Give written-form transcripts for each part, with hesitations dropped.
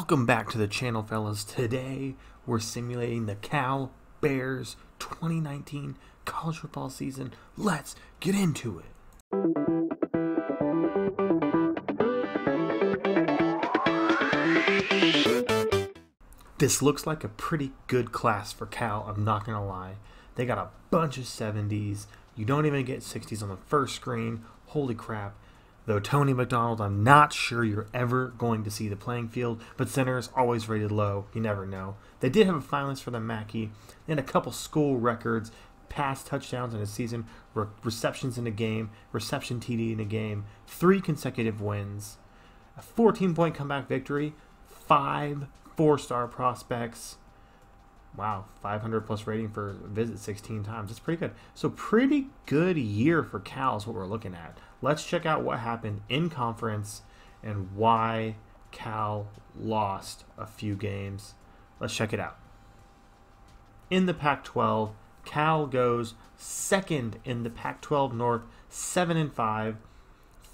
Welcome back to the channel, fellas. Today we're simulating the Cal Bears 2019 college football season. Let's get into it. This looks like a pretty good class for Cal, I'm not gonna lie. They got a bunch of 70s. You don't even get 60s on the first screen. Holy crap. Though Tony McDonald, I'm not sure you're ever going to see the playing field, but center is always rated low. You never know. They did have a finalist for the Mackey and a couple school records, pass touchdowns in a season, receptions in a game, reception TD in a game, 3 consecutive wins, a 14-point comeback victory, 5 4-star prospects. Wow, 500 plus rating for a visit 16 times. That's pretty good. So pretty good year for Cal is what we're looking at. Let's check out what happened in conference and why Cal lost a few games. Let's check it out. In the Pac-12, Cal goes second in the Pac-12 North, 7-5,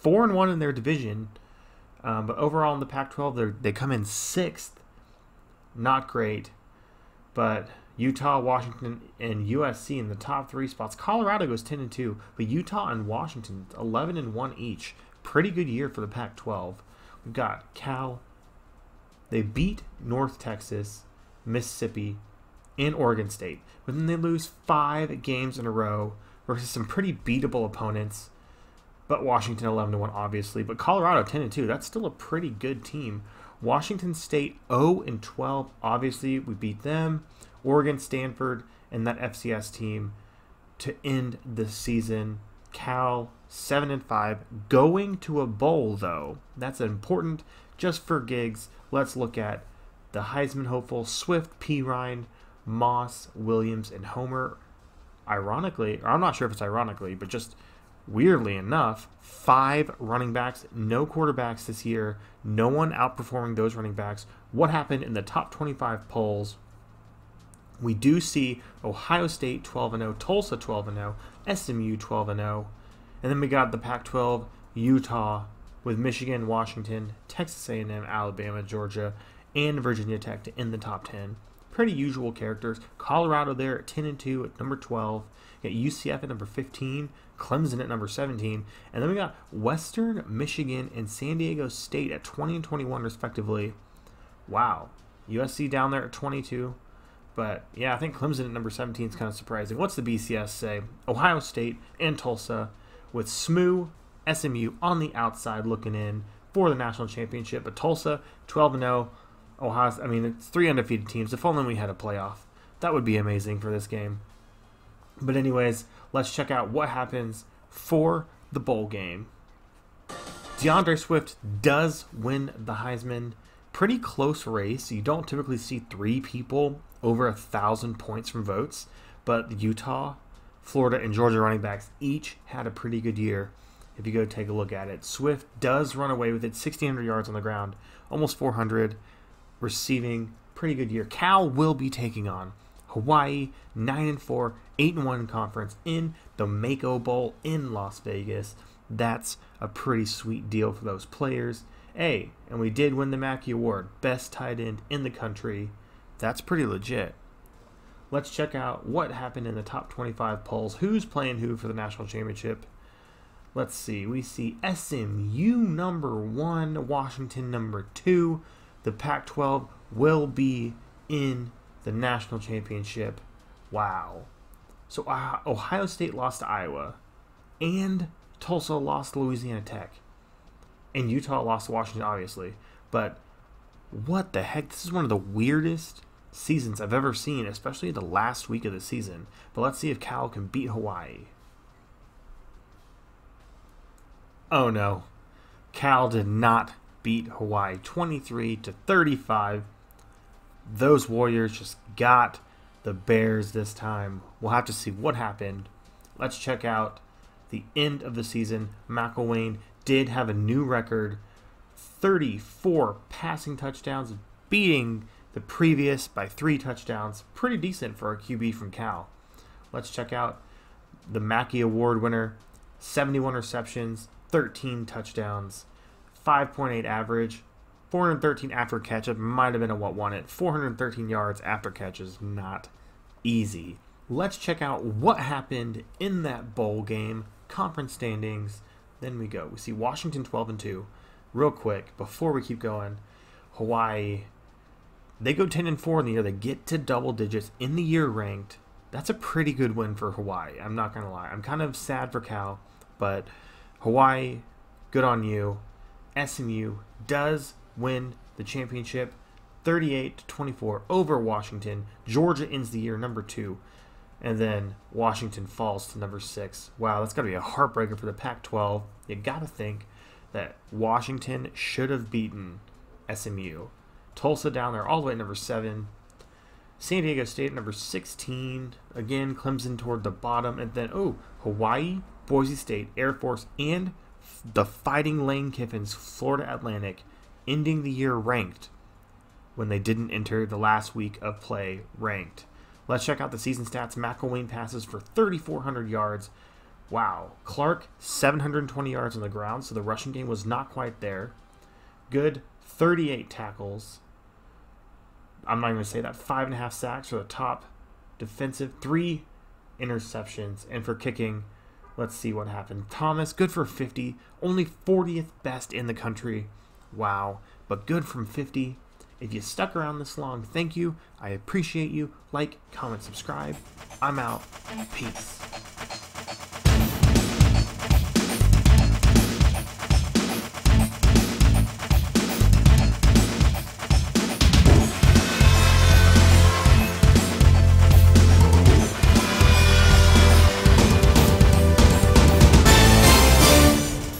4-1 in their division. But overall in the Pac-12, they come in 6th. Not great. But Utah, Washington, and USC in the top 3 spots. Colorado goes 10-2, but Utah and Washington 11-1 each. Pretty good year for the Pac-12. We've got Cal. They beat North Texas, Mississippi, and Oregon State, but then they lose 5 games in a row versus some pretty beatable opponents. But Washington 11-1, obviously. But Colorado 10-2. That's still a pretty good team. Washington State 0-12. Obviously, we beat them. Oregon, Stanford, and that FCS team to end the season. Cal 7-5. Going to a bowl, though. That's important just for gigs. Let's look at the Heisman hopeful Swift, Pirine, Moss, Williams, and Homer. Ironically, or I'm not sure if it's ironically, but just weirdly enough, 5 running backs, no quarterbacks this year, no one outperforming those running backs. What happened in the top 25 polls? We do see Ohio State 12-0, Tulsa 12-0, SMU 12-0, and then we got the Pac-12, Utah, with Michigan, Washington, Texas A&M, Alabama, Georgia, and Virginia Tech to end the top 10. Pretty usual characters. Colorado there at 10-2 at number 12. You got UCF at number 15, Clemson at number 17, and then we got Western Michigan and San Diego State at 20 and 21 respectively. Wow. USC down there at 22. But yeah, I think Clemson at number 17 is kind of surprising. What's the BCS say? Ohio State and Tulsa with SMU, SMU on the outside looking in for the national championship. But Tulsa 12-0. Ohio, I mean, it's 3 undefeated teams. If only we had a playoff. That would be amazing for this game. But anyways, let's check out what happens for the bowl game. DeAndre Swift does win the Heisman. Pretty close race. You don't typically see 3 people over 1,000 points from votes. But Utah, Florida, and Georgia running backs each had a pretty good year. If you go take a look at it. Swift does run away with it. 1,600 yards on the ground. Almost 400. Receiving, pretty good year. Cal will be taking on Hawaii, 9-4, 8-1 conference in the Mako Bowl in Las Vegas. That's a pretty sweet deal for those players. Hey, and we did win the Mackey Award, best tight end in the country. That's pretty legit. Let's check out what happened in the top 25 polls. Who's playing who for the national championship? Let's see. We see SMU number 1, Washington number 2. The Pac-12 will be in the national championship. Wow. So Ohio State lost to Iowa, and Tulsa lost to Louisiana Tech, and Utah lost to Washington, obviously. But what the heck? This is one of the weirdest seasons I've ever seen, especially the last week of the season. But let's see if Cal can beat Hawaii. Oh no. Cal did not beat Hawaii 23-35. Those Warriors just got the Bears this time. We'll have to see what happened. Let's check out the end of the season. McElwain did have a new record, 34 passing touchdowns, beating the previous by 3 touchdowns. Pretty decent for a QB from Cal. Let's check out the Mackey Award winner, 71 receptions, 13 touchdowns, 5.8 average. 413 after catch. It might have been a what won it. 413 yards after catch is not easy. Let's check out what happened in that bowl game. Conference standings. Then we go. We see Washington 12-2. Real quick, before we keep going, Hawaii, they go 10-4 in the year. They get to double digits in the year ranked. That's a pretty good win for Hawaii. I'm not going to lie. I'm kind of sad for Cal, but Hawaii, good on you. SMU does win the championship 38-24 over Washington. Georgia ends the year number 2. And then Washington falls to number 6. Wow, that's got to be a heartbreaker for the Pac-12. You got to think that Washington should have beaten SMU. Tulsa down there all the way at number 7. San Diego State at number 16. Again, Clemson toward the bottom. And then, Hawaii, Boise State, Air Force, and the Fighting Lane Kiffins, Florida Atlantic, ending the year ranked when they didn't enter the last week of play ranked. Let's check out the season stats. McElwain passes for 3,400 yards. Wow. Clark, 720 yards on the ground, so the rushing game was not quite there. Good 38 tackles. I'm not even going to say that. 5.5 sacks for the top defensive. 3 interceptions. And for kicking, let's see what happened. Thomas, good for 50. Only 40th best in the country. Wow. But good from 50. If you stuck around this long, thank you. I appreciate you. Like, comment, subscribe. I'm out. Peace.